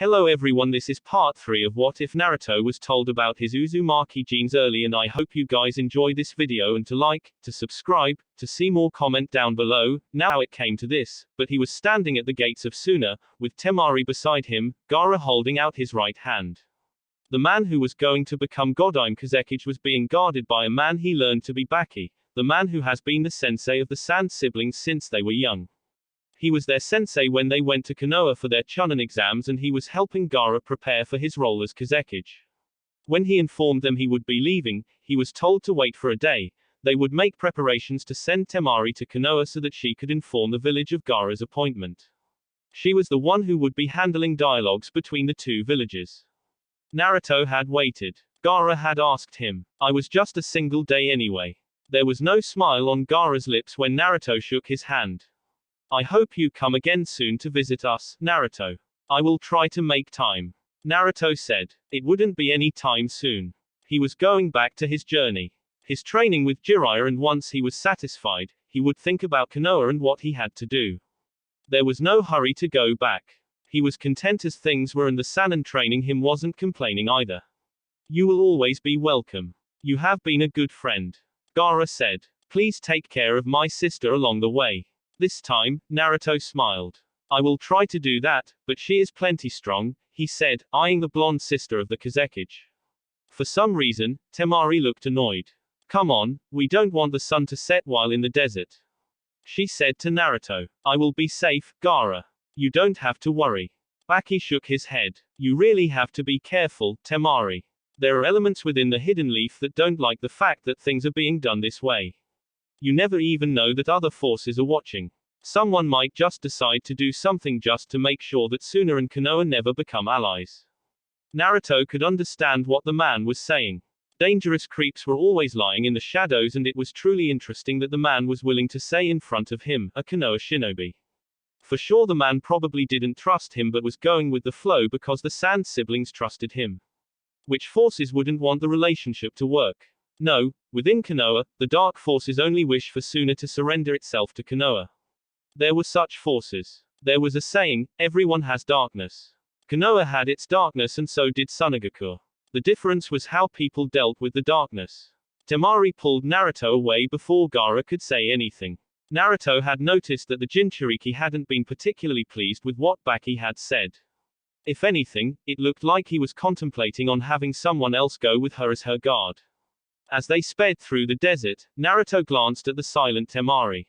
Hello everyone, this is part 3 of What If Naruto Was Told About His Uzumaki Genes Early, and I hope you guys enjoy this video and to like, to subscribe, to see more, comment down below. Now it came to this, but he was standing at the gates of Suna, with Temari beside him, Gaara holding out his right hand. The man who was going to become Godime Kazekage was being guarded by a man he learned to be Baki, the man who has been the sensei of the Sand siblings since they were young. He was their sensei when they went to Konoha for their Chunin exams, and he was helping Gaara prepare for his role as Kazekage. When he informed them he would be leaving, he was told to wait for a day. They would make preparations to send Temari to Konoha so that she could inform the village of Gaara's appointment. She was the one who would be handling dialogues between the two villages. Naruto had waited. Gaara had asked him. I was just a single day anyway. There was no smile on Gaara's lips when Naruto shook his hand. I hope you come again soon to visit us, Naruto. I will try to make time. Naruto said. It wouldn't be any time soon. He was going back to his journey. His training with Jiraiya, and once he was satisfied, he would think about Konoha and what he had to do. There was no hurry to go back. He was content as things were, and the Sannin training him wasn't complaining either. You will always be welcome. You have been a good friend. Gaara said. Please take care of my sister along the way. This time, Naruto smiled. I will try to do that, but she is plenty strong, he said, eyeing the blonde sister of the Kazekage. For some reason, Temari looked annoyed. Come on, we don't want the sun to set while in the desert. She said to Naruto. I will be safe, Gaara. You don't have to worry. Baki shook his head. You really have to be careful, Temari. There are elements within the hidden leaf that don't like the fact that things are being done this way. You never even know that other forces are watching. Someone might just decide to do something just to make sure that Suna and Konoha never become allies. Naruto could understand what the man was saying. Dangerous creeps were always lying in the shadows, and it was truly interesting that the man was willing to say in front of him, a Konoha shinobi. For sure the man probably didn't trust him, but was going with the flow because the Sand siblings trusted him. Which forces wouldn't want the relationship to work? No, within Konoha, the dark forces only wish for Suna to surrender itself to Konoha. There were such forces. There was a saying, everyone has darkness. Konoha had its darkness, and so did Sunagaku. The difference was how people dealt with the darkness. Temari pulled Naruto away before Gaara could say anything. Naruto had noticed that the Jinchuriki hadn't been particularly pleased with what Baki had said. If anything, it looked like he was contemplating on having someone else go with her as her guard. As they sped through the desert, Naruto glanced at the silent Temari.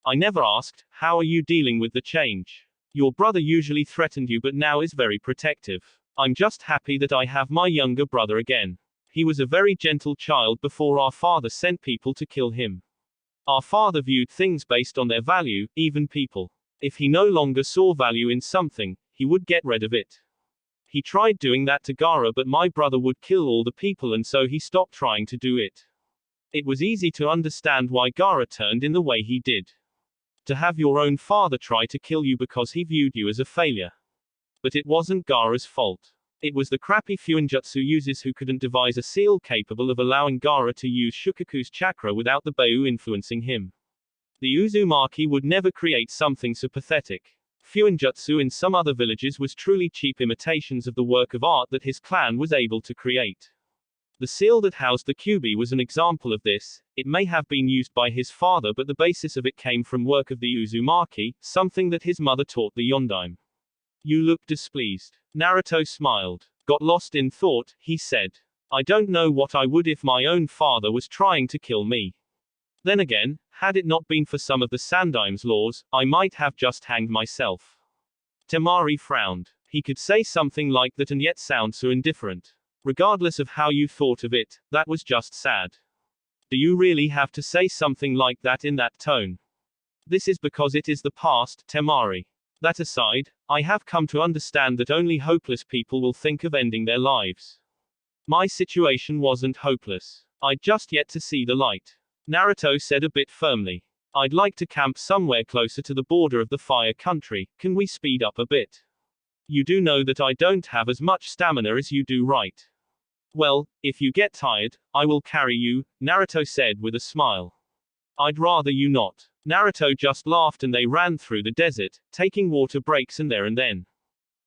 I never asked, how are you dealing with the change? Your brother usually threatened you, but now is very protective. I'm just happy that I have my younger brother again. He was a very gentle child before our father sent people to kill him. Our father viewed things based on their value, even people. If he no longer saw value in something, he would get rid of it. He tried doing that to Gaara, but my brother would kill all the people, and so he stopped trying to do it. It was easy to understand why Gaara turned in the way he did. To have your own father try to kill you because he viewed you as a failure. But it wasn't Gaara's fault. It was the crappy Fuinjutsu users who couldn't devise a seal capable of allowing Gaara to use Shukaku's chakra without the Beiyu influencing him. The Uzumaki would never create something so pathetic. Fuinjutsu in some other villages was truly cheap imitations of the work of art that his clan was able to create. The seal that housed the Kyuubi was an example of this. It may have been used by his father, but the basis of it came from work of the Uzumaki, something that his mother taught the Yondaime. You look displeased. Naruto smiled. Got lost in thought, he said. I don't know what I would if my own father was trying to kill me. Then again, had it not been for some of the Sandaime's laws, I might have just hanged myself. Temari frowned. He could say something like that and yet sound so indifferent. Regardless of how you thought of it, that was just sad. Do you really have to say something like that in that tone? This is because it is the past, Temari. That aside, I have come to understand that only hopeless people will think of ending their lives. My situation wasn't hopeless. I'd just yet to see the light. Naruto said a bit firmly. I'd like to camp somewhere closer to the border of the Fire Country. Can we speed up a bit? You do know that I don't have as much stamina as you do, right? Well, if you get tired, I will carry you, Naruto said with a smile. I'd rather you not. Naruto just laughed, and they ran through the desert, taking water breaks and there and then.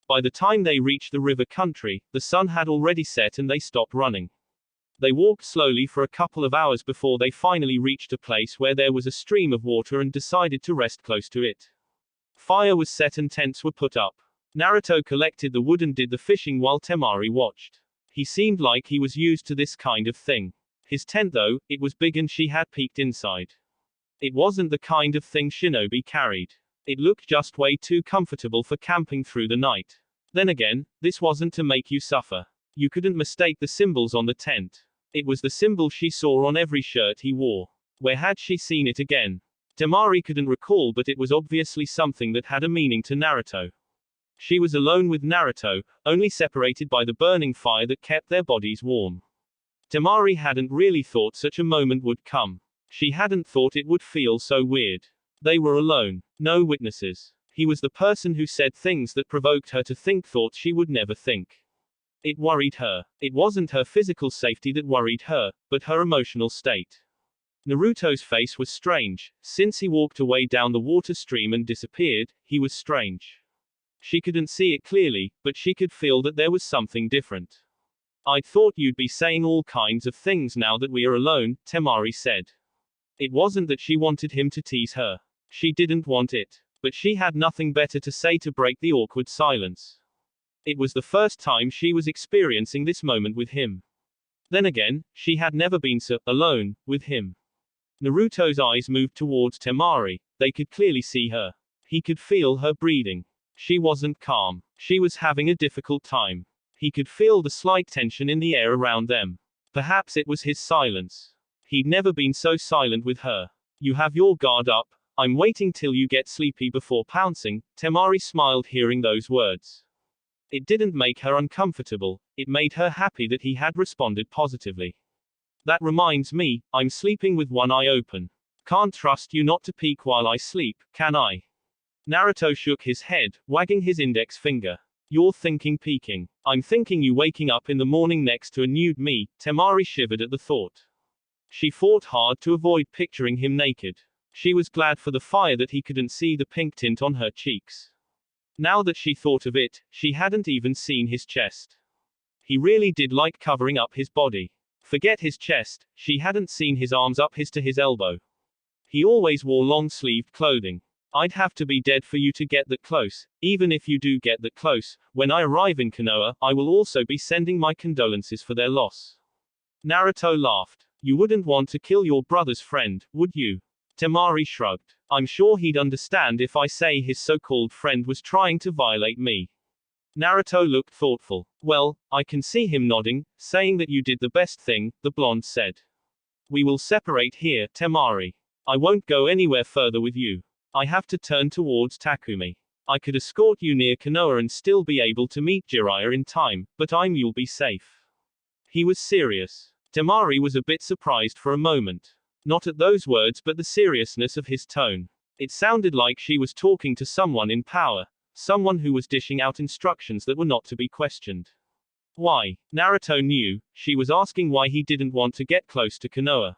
By the time they reached the river country, the sun had already set and they stopped running. They walked slowly for a couple of hours before they finally reached a place where there was a stream of water and decided to rest close to it. Fire was set and tents were put up. Naruto collected the wood and did the fishing while Temari watched. He seemed like he was used to this kind of thing. His tent though, it was big and she had peeked inside. It wasn't the kind of thing shinobi carried. It looked just way too comfortable for camping through the night. Then again, this wasn't to make you suffer. You couldn't mistake the symbols on the tent. It was the symbol she saw on every shirt he wore. Where had she seen it again? Temari couldn't recall, but it was obviously something that had a meaning to Naruto. She was alone with Naruto, only separated by the burning fire that kept their bodies warm. Temari hadn't really thought such a moment would come. She hadn't thought it would feel so weird. They were alone. No witnesses. He was the person who said things that provoked her to think thoughts she would never think. It worried her. It wasn't her physical safety that worried her, but her emotional state. Naruto's face was strange. Since he walked away down the water stream and disappeared, he was strange. She couldn't see it clearly, but she could feel that there was something different. "I'd thought you'd be saying all kinds of things now that we are alone," Temari said. It wasn't that she wanted him to tease her. She didn't want it. But she had nothing better to say to break the awkward silence. It was the first time she was experiencing this moment with him. Then again, she had never been so alone with him. Naruto's eyes moved towards Temari. They could clearly see her. He could feel her breathing. She wasn't calm. She was having a difficult time. He could feel the slight tension in the air around them. Perhaps it was his silence. He'd never been so silent with her. "You have your guard up. I'm waiting till you get sleepy before pouncing." Temari smiled hearing those words. It didn't make her uncomfortable, it made her happy that he had responded positively. "That reminds me, I'm sleeping with one eye open. Can't trust you not to peek while I sleep, can I?" Naruto shook his head, wagging his index finger. "You're thinking peeking. I'm thinking you waking up in the morning next to a nude me." Temari shivered at the thought. She fought hard to avoid picturing him naked. She was glad for the fire that he couldn't see the pink tint on her cheeks. Now that she thought of it, she hadn't even seen his chest. He really did like covering up his body. Forget his chest, she hadn't seen his arms up his to his elbow. He always wore long-sleeved clothing. "I'd have to be dead for you to get that close. Even if you do get that close, when I arrive in Konoha, I will also be sending my condolences for their loss." Naruto laughed. "You wouldn't want to kill your brother's friend, would you?" Temari shrugged. "I'm sure he'd understand if I say his so-called friend was trying to violate me." Naruto looked thoughtful. "Well, I can see him nodding, saying that you did the best thing," the blonde said. "We will separate here, Temari. I won't go anywhere further with you. I have to turn towards Takumi. I could escort you near Konoha and still be able to meet Jiraiya in time, but you'll be safe." He was serious. Temari was a bit surprised for a moment. Not at those words but the seriousness of his tone. It sounded like she was talking to someone in power. Someone who was dishing out instructions that were not to be questioned. Why? Naruto knew. She was asking why he didn't want to get close to Konoha.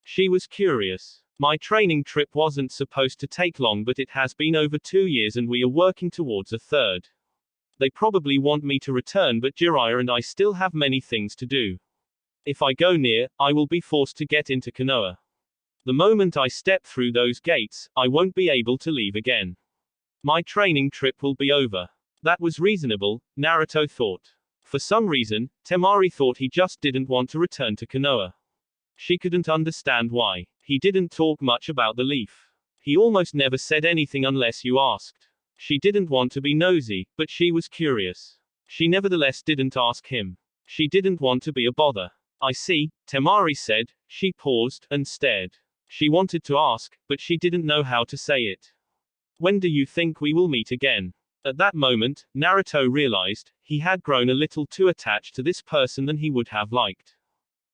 She was curious. "My training trip wasn't supposed to take long, but it has been over 2 years and we are working towards a third. They probably want me to return, but Jiraiya and I still have many things to do. If I go near, I will be forced to get into Konoha. The moment I step through those gates, I won't be able to leave again. My training trip will be over." That was reasonable, Naruto thought. For some reason, Temari thought he just didn't want to return to Konoha. She couldn't understand why. He didn't talk much about the leaf. He almost never said anything unless you asked. She didn't want to be nosy, but she was curious. She nevertheless didn't ask him. She didn't want to be a bother. "I see," Temari said. She paused, and stared. She wanted to ask, but she didn't know how to say it. "When do you think we will meet again?" At that moment, Naruto realized, he had grown a little too attached to this person than he would have liked.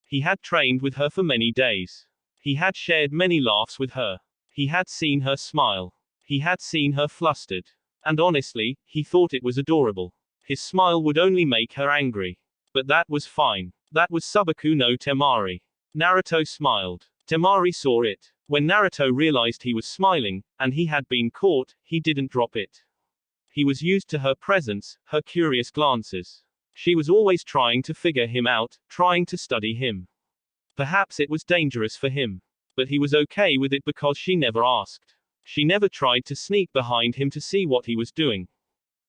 He had trained with her for many days. He had shared many laughs with her. He had seen her smile. He had seen her flustered. And honestly, he thought it was adorable. His smile would only make her angry. But that was fine. That was Subaku no Temari. Naruto smiled. Temari saw it. When Naruto realized he was smiling, and he had been caught, he didn't drop it. He was used to her presence, her curious glances. She was always trying to figure him out, trying to study him. Perhaps it was dangerous for him. But he was okay with it because she never asked. She never tried to sneak behind him to see what he was doing.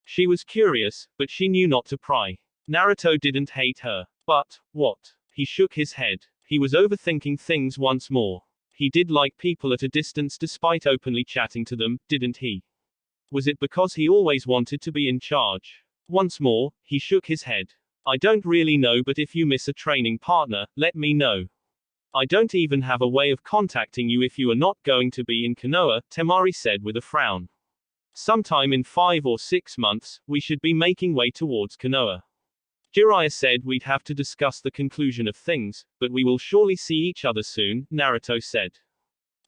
She was curious, but she knew not to pry. Naruto didn't hate her. But, what? He shook his head. He was overthinking things once more. He did like people at a distance despite openly chatting to them, didn't he? Was it because he always wanted to be in charge? Once more, he shook his head. I don't really know, but if you miss a training partner, let me know. I don't even have a way of contacting you if you are not going to be in Konoha, Temari said with a frown. Sometime in 5 or 6 months, we should be making way towards Konoha. Jiraiya said we'd have to discuss the conclusion of things, but we will surely see each other soon, Naruto said.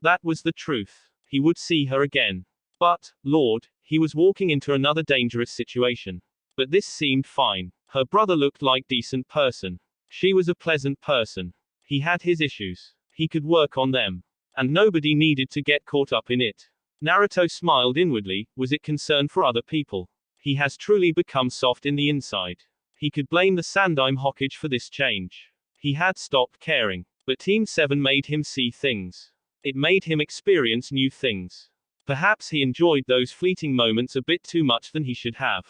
That was the truth. He would see her again. But, Lord, he was walking into another dangerous situation. But this seemed fine. Her brother looked like a decent person. She was a pleasant person. He had his issues. He could work on them. And nobody needed to get caught up in it. Naruto smiled inwardly. Was it concern for other people? He has truly become soft in the inside. He could blame the Sandaime Hokage for this change. He had stopped caring. But Team 7 made him see things. It made him experience new things. Perhaps he enjoyed those fleeting moments a bit too much than he should have.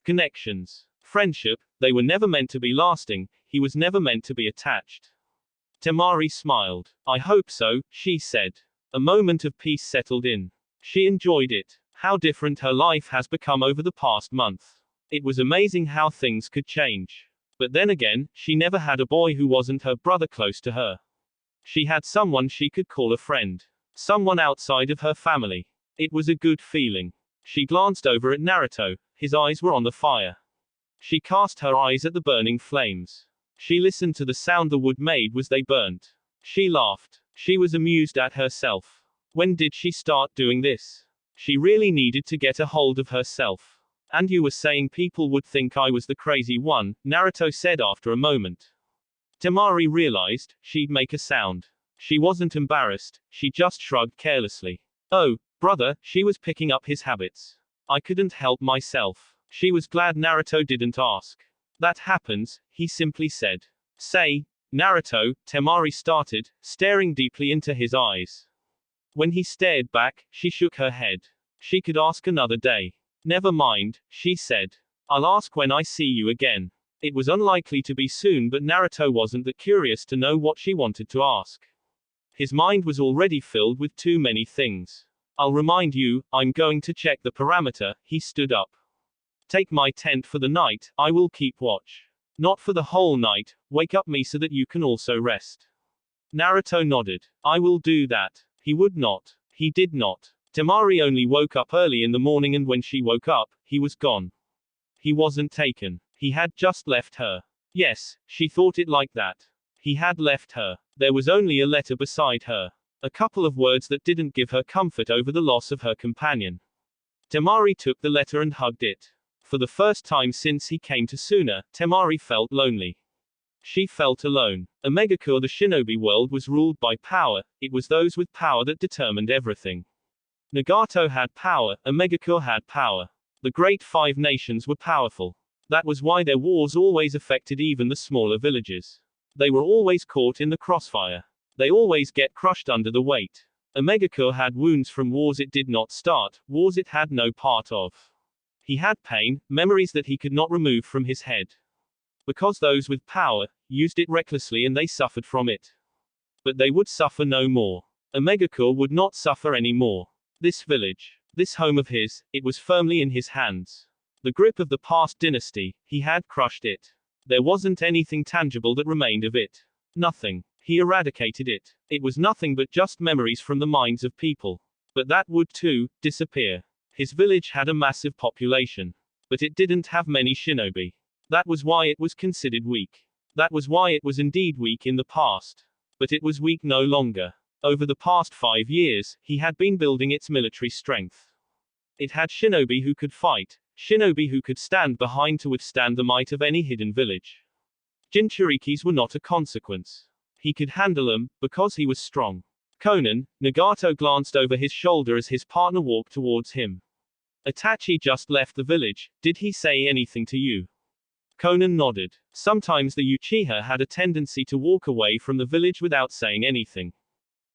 Connections. Friendship, they were never meant to be lasting, he was never meant to be attached. Temari smiled. I hope so, she said. A moment of peace settled in. She enjoyed it. How different her life has become over the past month. It was amazing how things could change. But then again, she never had a boy who wasn't her brother close to her. She had someone she could call a friend. Someone outside of her family. It was a good feeling. She glanced over at Naruto. His eyes were on the fire. She cast her eyes at the burning flames. She listened to the sound the wood made as they burnt. She laughed. She was amused at herself. When did she start doing this? She really needed to get a hold of herself. And you were saying people would think I was the crazy one, Naruto said after a moment. Temari realized she'd make a sound. She wasn't embarrassed, she just shrugged carelessly. Oh, brother, she was picking up his habits. I couldn't help myself. She was glad Naruto didn't ask. That happens, he simply said. Say, Naruto, Temari started, staring deeply into his eyes. When he stared back, she shook her head. She could ask another day. Never mind, she said. I'll ask when I see you again. It was unlikely to be soon, but Naruto wasn't that curious to know what she wanted to ask. His mind was already filled with too many things. I'll remind you, I'm going to check the parameter, he stood up. Take my tent for the night, I will keep watch. Not for the whole night, wake up me so that you can also rest. Naruto nodded. I will do that. He would not. He did not. Temari only woke up early in the morning, and when she woke up, he was gone. He wasn't taken. He had just left her. Yes, she thought it like that. He had left her. There was only a letter beside her. A couple of words that didn't give her comfort over the loss of her companion. Temari took the letter and hugged it. For the first time since he came to Suna, Temari felt lonely. She felt alone. Omegakure, the shinobi world was ruled by power, it was those with power that determined everything. Nagato had power, Omegakure had power. The great 5 nations were powerful. That was why their wars always affected even the smaller villages. They were always caught in the crossfire. They always get crushed under the weight. Omegakure had wounds from wars it did not start, wars it had no part of. He had pain, memories that he could not remove from his head. Because those with power used it recklessly and they suffered from it. But they would suffer no more. Omegakure would not suffer any more. This village, this home of his, it was firmly in his hands. The grip of the past dynasty, he had crushed it. There wasn't anything tangible that remained of it. Nothing. He eradicated it. It was nothing but just memories from the minds of people. But that would too disappear. His village had a massive population. But it didn't have many shinobi. That was why it was considered weak. That was why it was indeed weak in the past. But it was weak no longer. Over the past 5 years, he had been building its military strength. It had shinobi who could fight, shinobi who could stand behind to withstand the might of any hidden village. Jinchurikis were not a consequence. He could handle them, because he was strong. Conan, Nagato glanced over his shoulder as his partner walked towards him. Itachi just left the village. Did he say anything to you? Conan nodded. Sometimes the Uchiha had a tendency to walk away from the village without saying anything.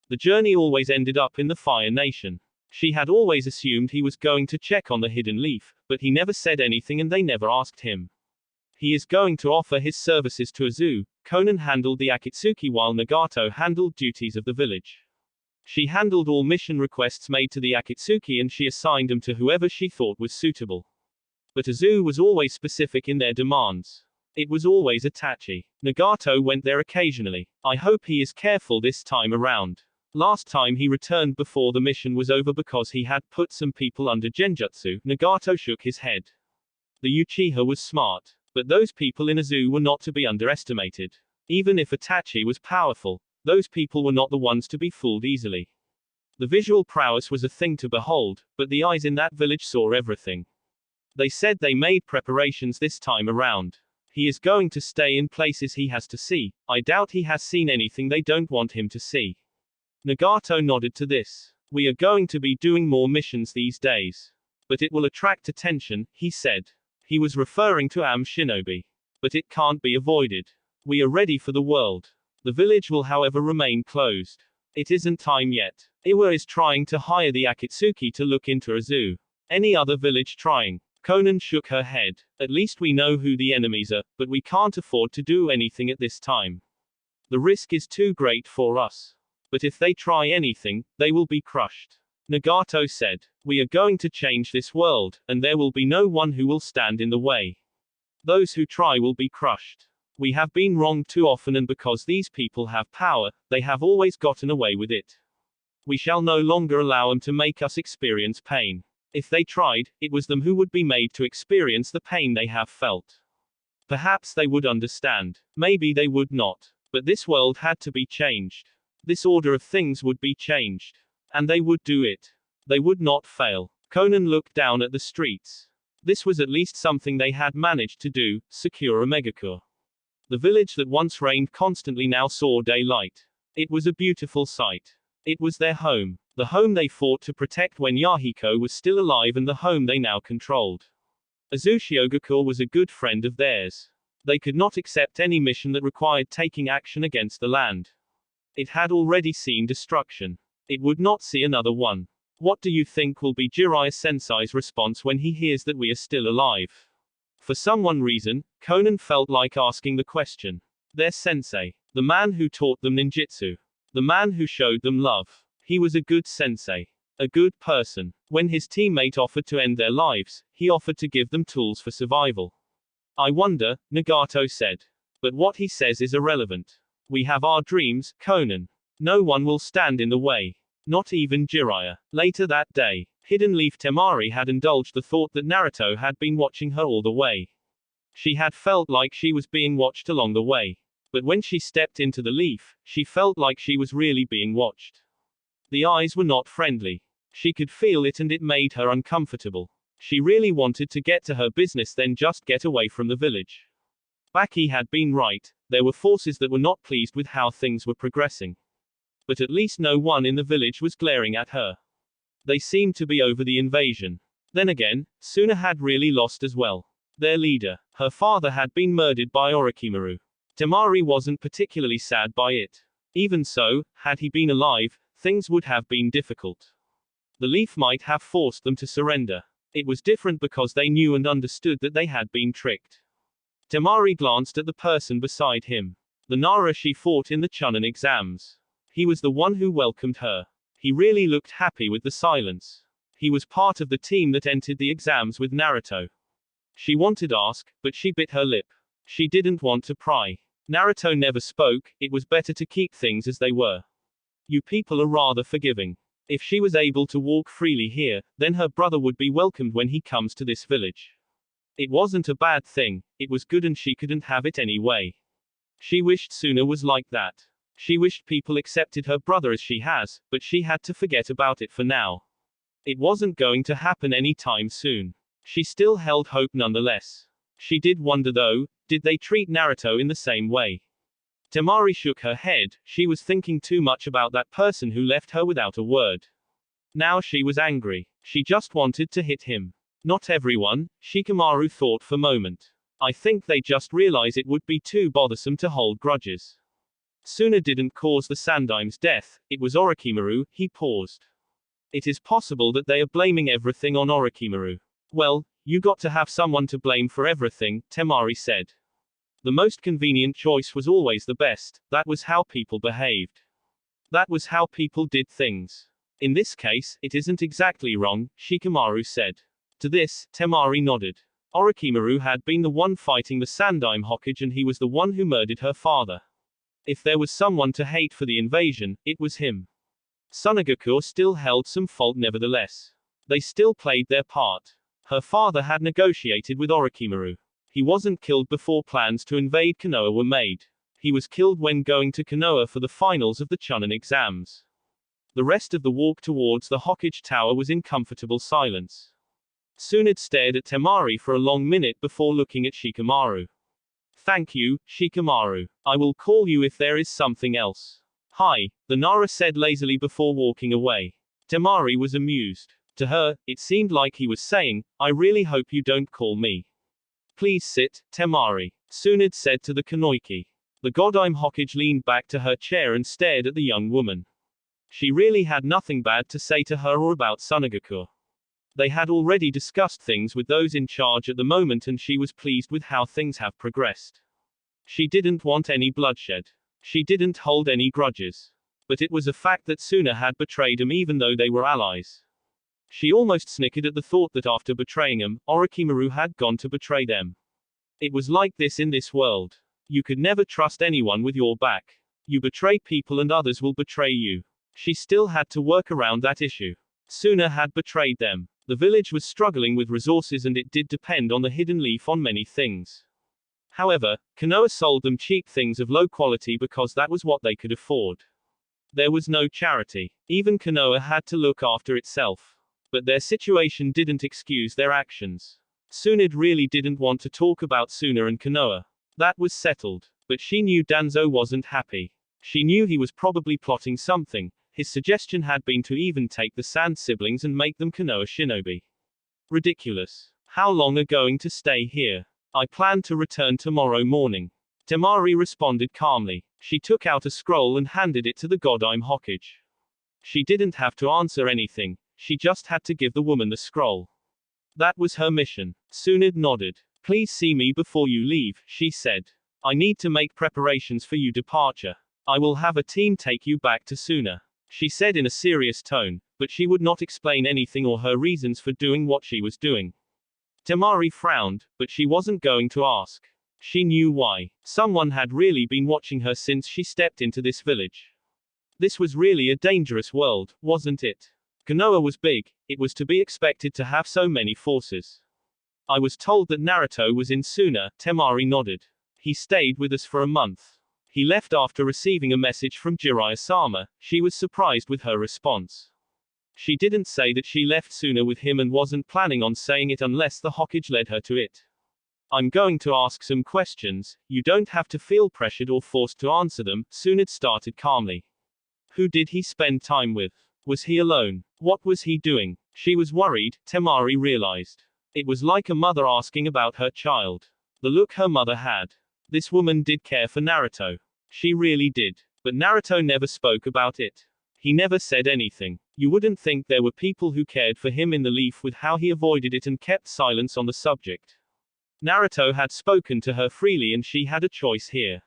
The journey always ended up in the Fire Nation. She had always assumed he was going to check on the hidden leaf, but he never said anything and they never asked him. He is going to offer his services to Azu. Conan handled the Akatsuki while Nagato handled duties of the village. She handled all mission requests made to the Akatsuki and she assigned them to whoever she thought was suitable. But Azu was always specific in their demands. It was always Itachi. Nagato went there occasionally. I hope he is careful this time around. Last time he returned before the mission was over because he had put some people under genjutsu. Nagato shook his head. The Uchiha was smart. But those people in Azu were not to be underestimated. Even if Itachi was powerful, those people were not the ones to be fooled easily. The visual prowess was a thing to behold, but the eyes in that village saw everything. They said they made preparations this time around. He is going to stay in places he has to see. I doubt he has seen anything they don't want him to see. Nagato nodded to this. We are going to be doing more missions these days. But it will attract attention, he said. He was referring to Shinobi. But it can't be avoided. We are ready for the world. The village will however remain closed. It isn't time yet. Iwa is trying to hire the Akatsuki to look into Azu. Any other village trying? Conan shook her head. At least we know who the enemies are, but we can't afford to do anything at this time. The risk is too great for us. But if they try anything, they will be crushed. Nagato said. We are going to change this world, and there will be no one who will stand in the way. Those who try will be crushed. We have been wronged too often and because these people have power, they have always gotten away with it. We shall no longer allow them to make us experience pain. If they tried, it was them who would be made to experience the pain they have felt. Perhaps they would understand. Maybe they would not. But this world had to be changed. This order of things would be changed. And they would do it. They would not fail. Conan looked down at the streets. This was at least something they had managed to do, secure a megacore. The village that once rained constantly now saw daylight. It was a beautiful sight. It was their home. The home they fought to protect when Yahiko was still alive and the home they now controlled. Azushiogakur was a good friend of theirs. They could not accept any mission that required taking action against the land. It had already seen destruction. It would not see another one. What do you think will be Jiraiya Sensei's response when he hears that we are still alive? For some reason, Conan felt like asking the question. Their sensei. The man who taught them ninjutsu. The man who showed them love. He was a good sensei. A good person. When his teammate offered to end their lives, he offered to give them tools for survival. I wonder, Nagato said. But what he says is irrelevant. We have our dreams, Conan. No one will stand in the way. Not even Jiraiya. Later that day, Hidden Leaf Temari had indulged the thought that Naruto had been watching her all the way. She had felt like she was being watched along the way. But when she stepped into the leaf, she felt like she was really being watched. The eyes were not friendly. She could feel it and it made her uncomfortable. She really wanted to get to her business then just get away from the village. Baki had been right, there were forces that were not pleased with how things were progressing. But at least no one in the village was glaring at her. They seemed to be over the invasion. Then again, Suna had really lost as well. Their leader, her father had been murdered by Orochimaru. Temari wasn't particularly sad by it. Even so, had he been alive, things would have been difficult. The leaf might have forced them to surrender. It was different because they knew and understood that they had been tricked. Temari glanced at the person beside him. The Nara she fought in the Chunin exams. He was the one who welcomed her. He really looked happy with the silence. He was part of the team that entered the exams with Naruto. She wanted to ask, but she bit her lip. She didn't want to pry. Naruto never spoke, it was better to keep things as they were. You people are rather forgiving. If she was able to walk freely here, then her brother would be welcomed when he comes to this village. It wasn't a bad thing, it was good and she couldn't have it anyway. She wished Suna was like that. She wished people accepted her brother as she has, but she had to forget about it for now. It wasn't going to happen any time soon. She still held hope nonetheless. She did wonder though, did they treat Naruto in the same way? Temari shook her head, she was thinking too much about that person who left her without a word. Now she was angry. She just wanted to hit him. Not everyone, Shikamaru thought for a moment. I think they just realize it would be too bothersome to hold grudges. Suna didn't cause the Sandaim's death, it was Orochimaru, he paused. It is possible that they are blaming everything on Orochimaru. Well, you got to have someone to blame for everything, Temari said. The most convenient choice was always the best, that was how people behaved. That was how people did things. In this case, it isn't exactly wrong, Shikamaru said. To this, Temari nodded. Orochimaru had been the one fighting the Sandaime Hokage and he was the one who murdered her father. If there was someone to hate for the invasion, it was him. Tsunagaku still held some fault nevertheless. They still played their part. Her father had negotiated with Orochimaru. He wasn't killed before plans to invade Konoha were made. He was killed when going to Konoha for the finals of the Chunin exams. The rest of the walk towards the Hokage Tower was in comfortable silence. Tsunade stared at Temari for a long minute before looking at Shikamaru. Thank you, Shikamaru. I will call you if there is something else. Hi, the Nara said lazily before walking away. Temari was amused. To her, it seemed like he was saying, I really hope you don't call me. Please sit, Temari. Tsunade said to the Kunoichi. The Godime Hokage leaned back to her chair and stared at the young woman. She really had nothing bad to say to her or about Tsunagaku. They had already discussed things with those in charge at the moment and she was pleased with how things have progressed. She didn't want any bloodshed. She didn't hold any grudges. But it was a fact that Suna had betrayed him even though they were allies. She almost snickered at the thought that after betraying him, Orochimaru had gone to betray them. It was like this in this world. You could never trust anyone with your back. You betray people and others will betray you. She still had to work around that issue. Suna had betrayed them. The village was struggling with resources and it did depend on the hidden leaf on many things. However, Konoha sold them cheap things of low quality because that was what they could afford. There was no charity. Even Konoha had to look after itself. But their situation didn't excuse their actions. Tsunade really didn't want to talk about Suna and Konoha. That was settled. But she knew Danzo wasn't happy. She knew he was probably plotting something. His suggestion had been to even take the Sand siblings and make them Konoha shinobi. Ridiculous. How long are going to stay here? I plan to return tomorrow morning. Temari responded calmly. She took out a scroll and handed it to the Godime Hokage. She didn't have to answer anything. She just had to give the woman the scroll. That was her mission. Tsunade nodded. Please see me before you leave, she said. I need to make preparations for your departure. I will have a team take you back to Suna. She said in a serious tone, but she would not explain anything or her reasons for doing what she was doing. Temari frowned, but she wasn't going to ask. She knew why. Someone had really been watching her since she stepped into this village. This was really a dangerous world, wasn't it? Konoha was big, it was to be expected to have so many forces. I was told that Naruto was in Suna, Temari nodded. He stayed with us for a month. He left after receiving a message from Jiraiya-sama. She was surprised with her response. She didn't say that she left Suna with him and wasn't planning on saying it unless the Hokage led her to it. I'm going to ask some questions, you don't have to feel pressured or forced to answer them, Tsunade started calmly. Who did he spend time with? Was he alone? What was he doing? She was worried, Temari realized. It was like a mother asking about her child. The look her mother had. This woman did care for Naruto. She really did. But Naruto never spoke about it. He never said anything. You wouldn't think there were people who cared for him in the leaf with how he avoided it and kept silence on the subject. Naruto had spoken to her freely and she had a choice here.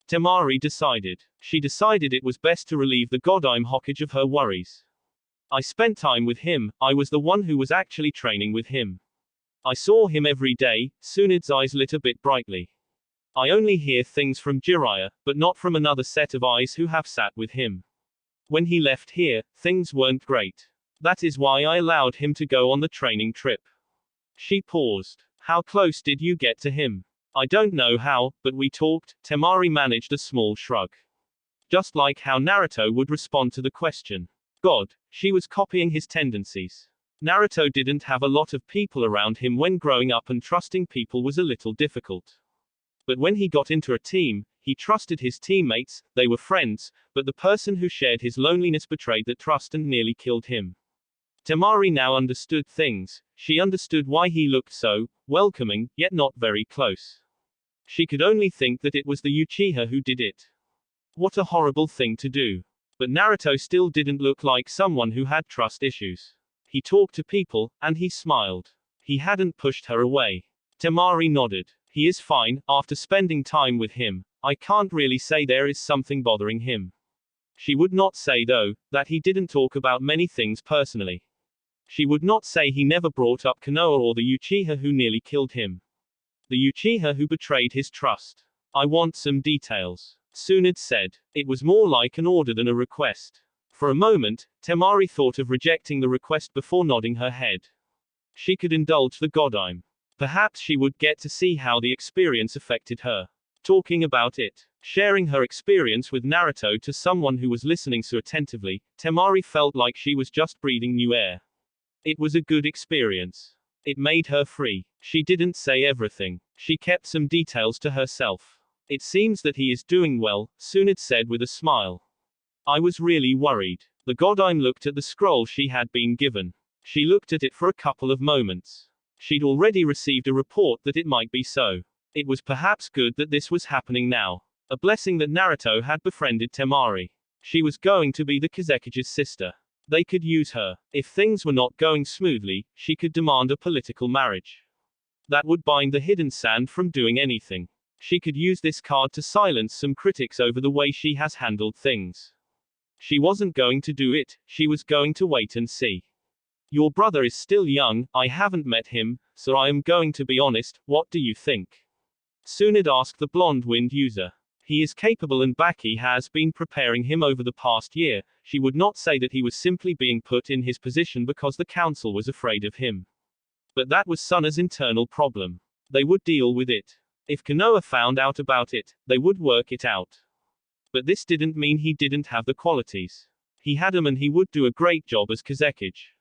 Temari decided. She decided it was best to relieve the Godime Hokage of her worries. I spent time with him, I was the one who was actually training with him. I saw him every day, Tsunade's eyes lit a bit brightly. I only hear things from Jiraiya, but not from another set of eyes who have sat with him. When he left here, things weren't great. That is why I allowed him to go on the training trip. She paused. How close did you get to him? I don't know how, but we talked. Temari managed a small shrug. Just like how Naruto would respond to the question. God, she was copying his tendencies. Naruto didn't have a lot of people around him when growing up and trusting people was a little difficult. But when he got into a team, he trusted his teammates, they were friends, but the person who shared his loneliness betrayed that trust and nearly killed him. Temari now understood things. She understood why he looked so welcoming, yet not very close. She could only think that it was the Uchiha who did it. What a horrible thing to do. But Naruto still didn't look like someone who had trust issues. He talked to people, and he smiled. He hadn't pushed her away. Temari nodded. He is fine, after spending time with him. I can't really say there is something bothering him. She would not say, though, that he didn't talk about many things personally. She would not say he never brought up Konoha or the Uchiha who nearly killed him. The Uchiha who betrayed his trust. I want some details, Suna said. It was more like an order than a request. For a moment, Temari thought of rejecting the request before nodding her head. She could indulge the godime. Perhaps she would get to see how the experience affected her. Talking about it, sharing her experience with Naruto to someone who was listening so attentively, Temari felt like she was just breathing new air. It was a good experience. It made her free. She didn't say everything. She kept some details to herself. It seems that he is doing well, Suna said with a smile. I was really worried. The godime looked at the scroll she had been given. She looked at it for a couple of moments. She'd already received a report that it might be so. It was perhaps good that this was happening now. A blessing that Naruto had befriended Temari. She was going to be the Kazekige's sister. They could use her. If things were not going smoothly, she could demand a political marriage. That would bind the Hidden Sand from doing anything. She could use this card to silence some critics over the way she has handled things. She wasn't going to do it, she was going to wait and see. Your brother is still young, I haven't met him, so I am going to be honest, what do you think? Suna asked the blonde wind user. He is capable and Baki has been preparing him over the past year. She would not say that he was simply being put in his position because the council was afraid of him. But that was Suna's internal problem. They would deal with it. If Konoha found out about it, they would work it out. But this didn't mean he didn't have the qualities. He had them and he would do a great job as Kazekage.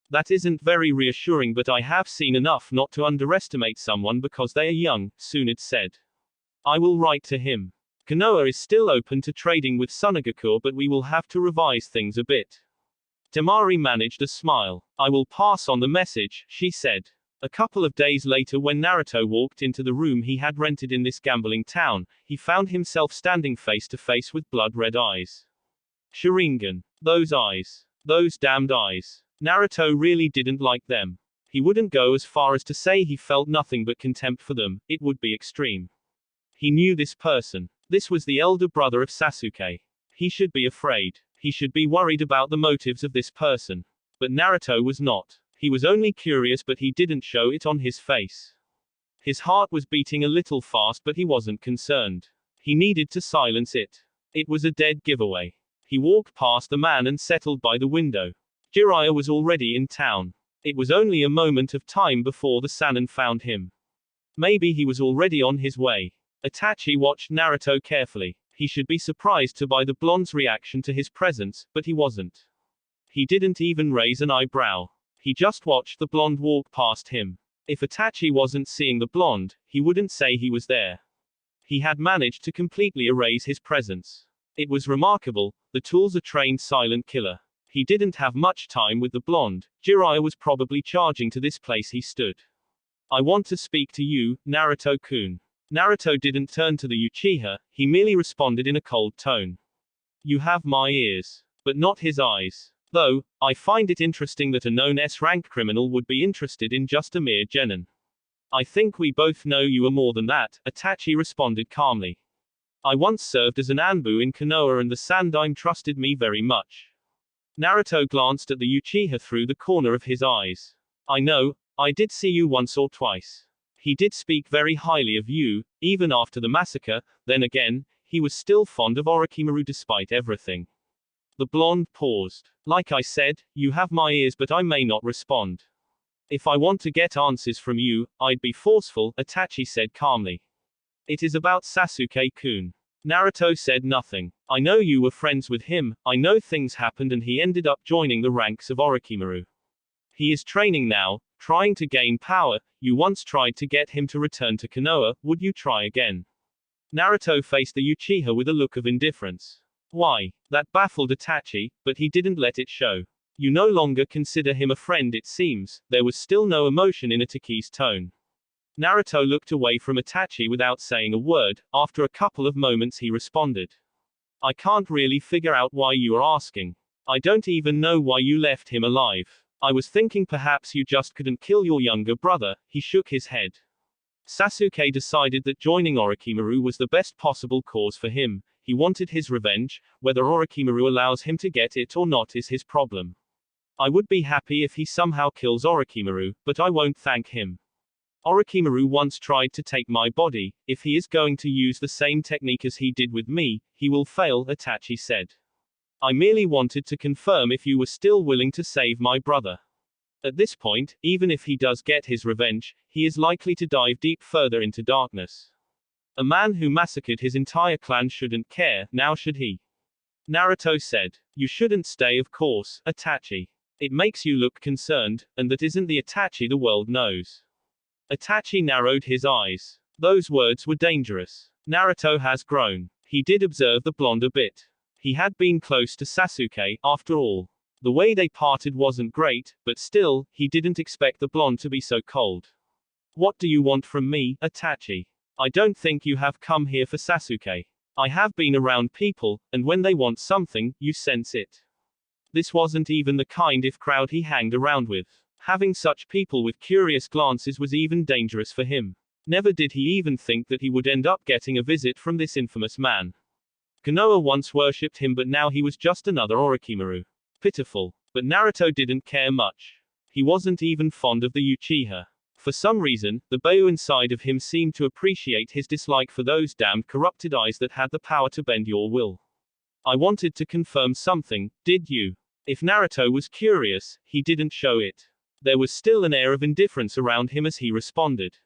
That isn't very reassuring, but I have seen enough not to underestimate someone because they are young, Suna said. I will write to him. Konoha is still open to trading with Sunagaku, but we will have to revise things a bit. Temari managed a smile. I will pass on the message, she said. A couple of days later, when Naruto walked into the room he had rented in this gambling town, he found himself standing face to face with blood-red eyes. Sharingan. Those eyes. Those damned eyes. Naruto really didn't like them. He wouldn't go as far as to say he felt nothing but contempt for them, it would be extreme. He knew this person. This was the elder brother of Sasuke. He should be afraid. He should be worried about the motives of this person. But Naruto was not. He was only curious, but he didn't show it on his face. His heart was beating a little fast, but he wasn't concerned. He needed to silence it. It was a dead giveaway. He walked past the man and settled by the window. Jiraiya was already in town. It was only a moment of time before the Sannin found him. Maybe he was already on his way. Itachi watched Naruto carefully. He should be surprised by the blonde's reaction to his presence, but he wasn't. He didn't even raise an eyebrow. He just watched the blonde walk past him. If Itachi wasn't seeing the blonde, he wouldn't say he was there. He had managed to completely erase his presence. It was remarkable. The tool's a trained silent killer. He didn't have much time with the blonde. Jiraiya was probably charging to this place he stood. I want to speak to you, Naruto-kun. Naruto didn't turn to the Uchiha, he merely responded in a cold tone. You have my ears. But not his eyes. Though, I find it interesting that a known S-rank criminal would be interested in just a mere genin. I think we both know you are more than that, Itachi responded calmly. I once served as an Anbu in Konoha and the Sandaime trusted me very much. Naruto glanced at the Uchiha through the corner of his eyes. I know, I did see you once or twice. He did speak very highly of you, even after the massacre. Then again, he was still fond of Orochimaru despite everything. The blonde paused. Like I said, you have my ears, but I may not respond. If I want to get answers from you, I'd be forceful, Itachi said calmly. It is about Sasuke-kun. Naruto said nothing. I know you were friends with him, I know things happened and he ended up joining the ranks of Orochimaru. He is training now, trying to gain power. You once tried to get him to return to Konoha, would you try again? Naruto faced the Uchiha with a look of indifference. Why? That baffled Itachi, but he didn't let it show. You no longer consider him a friend, it seems. There was still no emotion in Itachi's tone. Naruto looked away from Itachi without saying a word. After a couple of moments he responded. I can't really figure out why you are asking. I don't even know why you left him alive. I was thinking perhaps you just couldn't kill your younger brother. He shook his head. Sasuke decided that joining Orochimaru was the best possible cause for him. He wanted his revenge. Whether Orochimaru allows him to get it or not is his problem. I would be happy if he somehow kills Orochimaru, but I won't thank him. Orochimaru once tried to take my body. If he is going to use the same technique as he did with me, he will fail, Itachi said. I merely wanted to confirm if you were still willing to save my brother. At this point, even if he does get his revenge, he is likely to dive deep further into darkness. A man who massacred his entire clan shouldn't care, now should he? Naruto said. You shouldn't stay, of course, Itachi. It makes you look concerned, and that isn't the Itachi the world knows. Itachi narrowed his eyes. Those words were dangerous. Naruto has grown. He did observe the blonde a bit. He had been close to Sasuke, after all. The way they parted wasn't great, but still, he didn't expect the blonde to be so cold. What do you want from me, Itachi? I don't think you have come here for Sasuke. I have been around people, and when they want something, you sense it. This wasn't even the kind of crowd he hanged around with. Having such people with curious glances was even dangerous for him. Never did he even think that he would end up getting a visit from this infamous man. Konoha once worshipped him, but now he was just another Orochimaru. Pitiful. But Naruto didn't care much. He wasn't even fond of the Uchiha. For some reason, the Bayu inside of him seemed to appreciate his dislike for those damned corrupted eyes that had the power to bend your will. I wanted to confirm something, did you? If Naruto was curious, he didn't show it. There was still an air of indifference around him as he responded.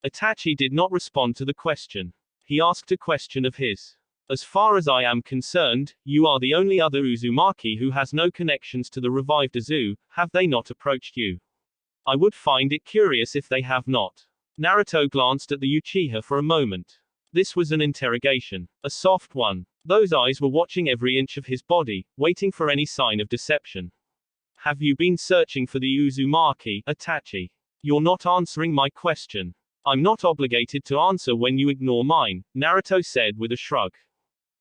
Itachi did not respond to the question. He asked a question of his. As far as I am concerned, you are the only other Uzumaki who has no connections to the revived Uzu. Have they not approached you? I would find it curious if they have not. Naruto glanced at the Uchiha for a moment. This was an interrogation. A soft one. Those eyes were watching every inch of his body, waiting for any sign of deception. Have you been searching for the Uzumaki, Itachi? You're not answering my question. I'm not obligated to answer when you ignore mine, Naruto said with a shrug.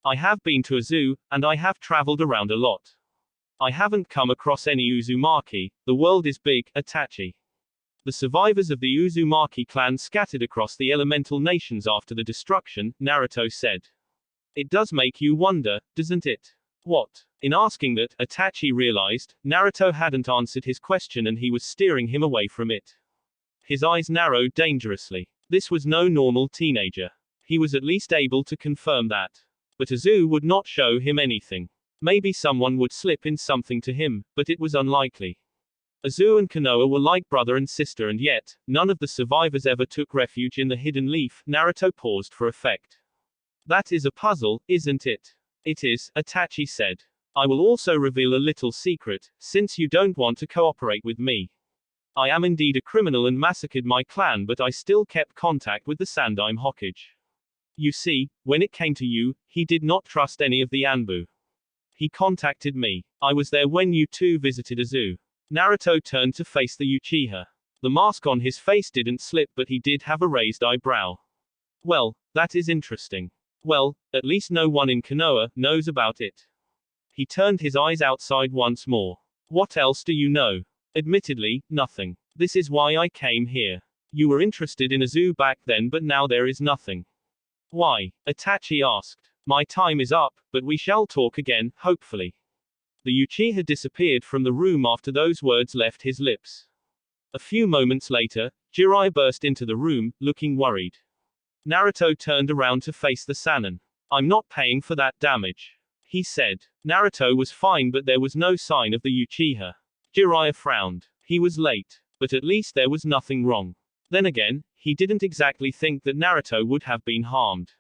I have been to a zoo, and I have traveled around a lot. I haven't come across any Uzumaki. The world is big, Itachi. The survivors of the Uzumaki clan scattered across the elemental nations after the destruction, Naruto said. It does make you wonder, doesn't it? What? In asking that, Itachi realized, Naruto hadn't answered his question and he was steering him away from it. His eyes narrowed dangerously. This was no normal teenager. He was at least able to confirm that. But Uzu would not show him anything. Maybe someone would slip in something to him, but it was unlikely. Uzu and Konoha were like brother and sister, and yet, none of the survivors ever took refuge in the hidden leaf. Naruto paused for effect. That is a puzzle, isn't it? It is, Itachi said. I will also reveal a little secret, since you don't want to cooperate with me. I am indeed a criminal and massacred my clan, but I still kept contact with the Sandaime Hokage. You see, when it came to you, he did not trust any of the Anbu. He contacted me. I was there when you two visited Uzu. Naruto turned to face the Uchiha. The mask on his face didn't slip, but he did have a raised eyebrow. Well, that is interesting. Well, at least no one in Konoha knows about it. He turned his eyes outside once more. What else do you know? Admittedly, nothing. This is why I came here. You were interested in Uzu back then, but now there is nothing. Why? Itachi asked. My time is up, but we shall talk again, hopefully. The Uchiha disappeared from the room after those words left his lips. A few moments later, Jiraiya burst into the room, looking worried. Naruto turned around to face the Sannin. I'm not paying for that damage, he said. Naruto was fine, but there was no sign of the Uchiha. Jiraiya frowned. He was late. But at least there was nothing wrong. Then again, he didn't exactly think that Naruto would have been harmed.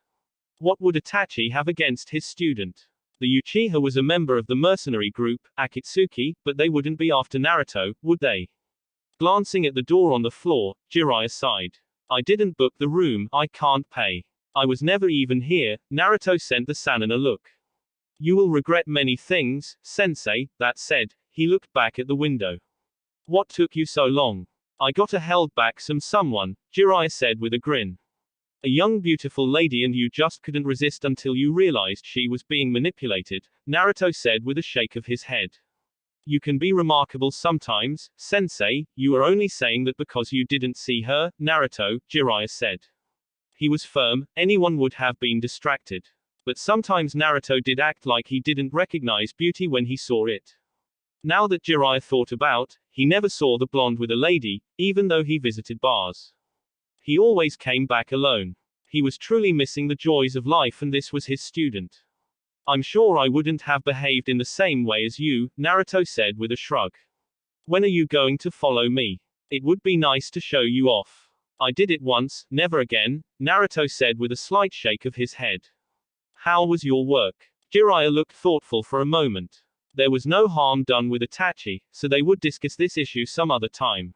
What would Itachi have against his student? The Uchiha was a member of the mercenary group, Akatsuki, but they wouldn't be after Naruto, would they? Glancing at the door on the floor, Jiraiya sighed. I didn't book the room, I can't pay. I was never even here. Naruto sent the Sannin a look. You will regret many things, sensei. That said, He looked back at the window. What took you so long? I got held back someone, Jiraiya said with a grin. A young beautiful lady and you just couldn't resist until you realized she was being manipulated, Naruto said with a shake of his head. You can be remarkable sometimes, sensei, you are only saying that because you didn't see her, Naruto, Jiraiya said. He was firm, anyone would have been distracted. But sometimes Naruto did act like he didn't recognize beauty when he saw it. Now that Jiraiya thought about, he never saw the blonde with a lady, even though he visited bars. He always came back alone. He was truly missing the joys of life and this was his student. I'm sure I wouldn't have behaved in the same way as you, Naruto said with a shrug. When are you going to follow me? It would be nice to show you off. I did it once, never again, Naruto said with a slight shake of his head. How was your work? Jiraiya looked thoughtful for a moment. There was no harm done with Itachi, so they would discuss this issue some other time.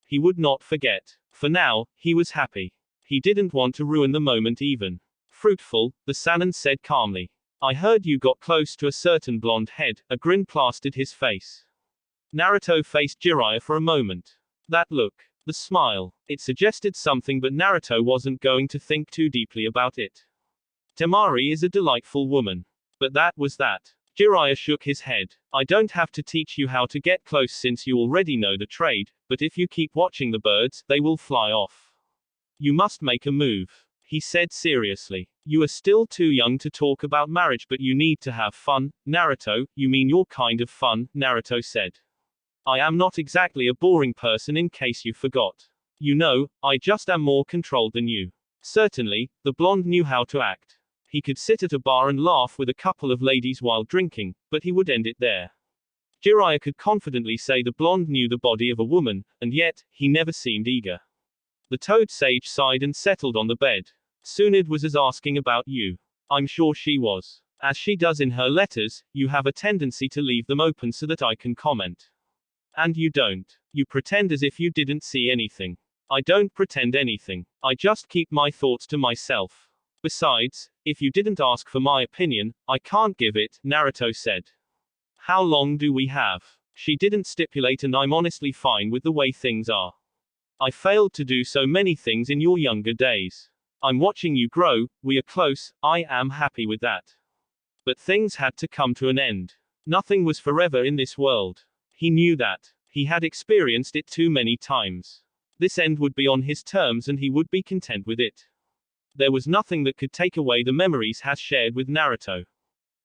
He would not forget. For now, he was happy. He didn't want to ruin the moment even. Fruitful, the Sannin said calmly. I heard you got close to a certain blonde head, a grin plastered his face. Naruto faced Jiraiya for a moment. That look. The smile. It suggested something but Naruto wasn't going to think too deeply about it. Temari is a delightful woman. But that was that. Jiraiya shook his head. I don't have to teach you how to get close since you already know the trade, but if you keep watching the birds, they will fly off. You must make a move. He said seriously. You are still too young to talk about marriage but you need to have fun, Naruto, you mean your kind of fun, Naruto said. I am not exactly a boring person in case you forgot. You know, I just am more controlled than you. Certainly, the blonde knew how to act. He could sit at a bar and laugh with a couple of ladies while drinking, but he would end it there. Jiraiya could confidently say the blonde knew the body of a woman, and yet, he never seemed eager. The toad sage sighed and settled on the bed. Suna was asking about you. I'm sure she was. As she does in her letters, you have a tendency to leave them open so that I can comment. And you don't. You pretend as if you didn't see anything. I don't pretend anything. I just keep my thoughts to myself. Besides, if you didn't ask for my opinion, I can't give it, Naruto said. How long do we have? She didn't stipulate and I'm honestly fine with the way things are. I failed to do so many things in your younger days. I'm watching you grow, we are close, I am happy with that. But things had to come to an end. Nothing was forever in this world. He knew that. He had experienced it too many times. This end would be on his terms and he would be content with it. There was nothing that could take away the memories he shared with Naruto.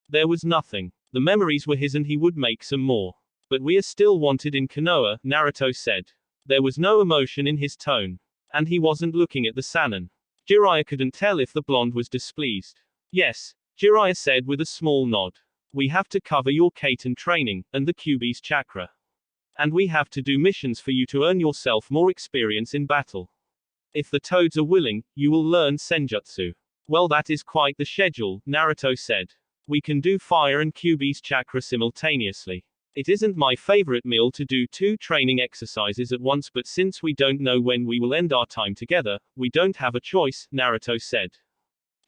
There was nothing. The memories were his and he would make some more. But we are still wanted in Konoha, Naruto said. There was no emotion in his tone. And he wasn't looking at the Sannin. Jiraiya couldn't tell if the blonde was displeased. Yes, Jiraiya said with a small nod. We have to cover your Kaiten training, and the Kyuubi's chakra. And we have to do missions for you to earn yourself more experience in battle. If the toads are willing, you will learn Senjutsu. Well, that is quite the schedule, Naruto said. We can do fire and Kyuubi's chakra simultaneously. It isn't my favorite meal to do 2 training exercises at once, but since we don't know when we will end our time together, we don't have a choice, Naruto said.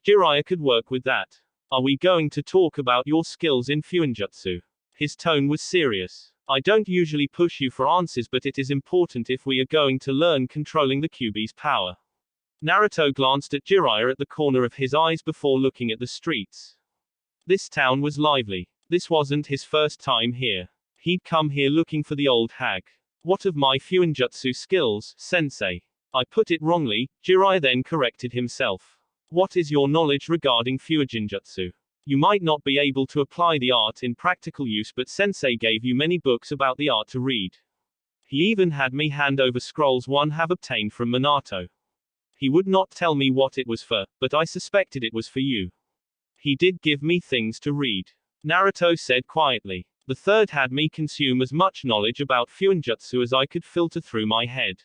Jiraiya could work with that. Are we going to talk about your skills in Fuinjutsu? His tone was serious. I don't usually push you for answers, but it is important if we are going to learn controlling the Kyuubi's power. Naruto glanced at Jiraiya at the corner of his eyes before looking at the streets. This town was lively. This wasn't his first time here. He'd come here looking for the old hag. What of my Fuinjutsu skills, sensei? I put it wrongly, Jiraiya then corrected himself. What is your knowledge regarding Fuinjutsu? You might not be able to apply the art in practical use, but sensei gave you many books about the art to read. He even had me hand over scrolls one have obtained from Minato. He would not tell me what it was for, but I suspected it was for you. He did give me things to read. Naruto said quietly. The third had me consume as much knowledge about Fuinjutsu as I could filter through my head.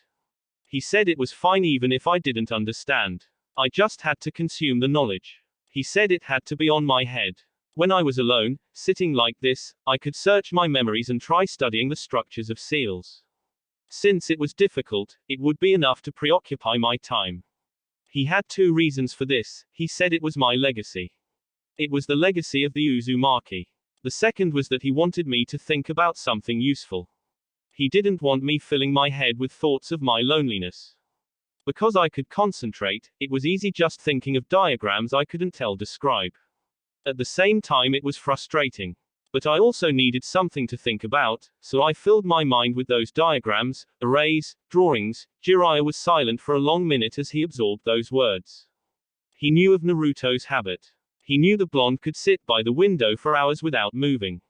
He said it was fine even if I didn't understand. I just had to consume the knowledge. He said it had to be on my head. When I was alone, sitting like this, I could search my memories and try studying the structures of seals. Since it was difficult, it would be enough to preoccupy my time. He had 2 reasons for this. He said it was my legacy. It was the legacy of the Uzumaki. The second was that he wanted me to think about something useful. He didn't want me filling my head with thoughts of my loneliness. Because I could concentrate, it was easy just thinking of diagrams I couldn't describe. At the same time, it was frustrating. But I also needed something to think about, so I filled my mind with those diagrams, arrays, drawings. Jiraiya was silent for a long minute as he absorbed those words. He knew of Naruto's habit. He knew the blonde could sit by the window for hours without moving.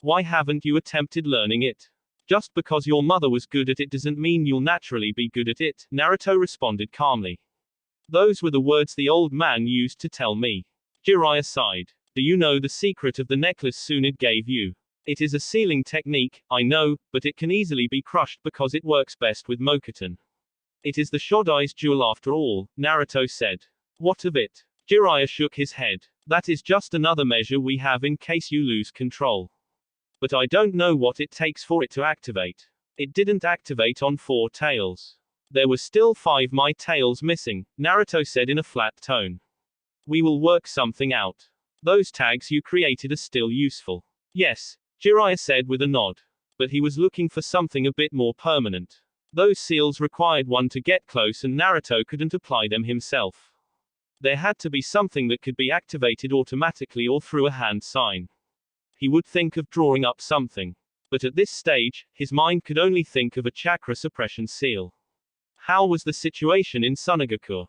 Why haven't you attempted learning it? Just because your mother was good at it doesn't mean you'll naturally be good at it, Naruto responded calmly. Those were the words the old man used to tell me. Jiraiya sighed. Do you know the secret of the necklace Suna gave you? It is a sealing technique, I know, but it can easily be crushed because it works best with Mokuton. It is the Shodai's jewel after all, Naruto said. What of it? Jiraiya shook his head. That is just another measure we have in case you lose control. But I don't know what it takes for it to activate. It didn't activate on 4 tails. There were still 5 my tails missing, Naruto said in a flat tone. We will work something out. Those tags you created are still useful. Yes, Jiraiya said with a nod. But he was looking for something a bit more permanent. Those seals required one to get close and Naruto couldn't apply them himself. There had to be something that could be activated automatically or through a hand sign. He would think of drawing up something. But at this stage, his mind could only think of a chakra suppression seal. How was the situation in Sunagaku?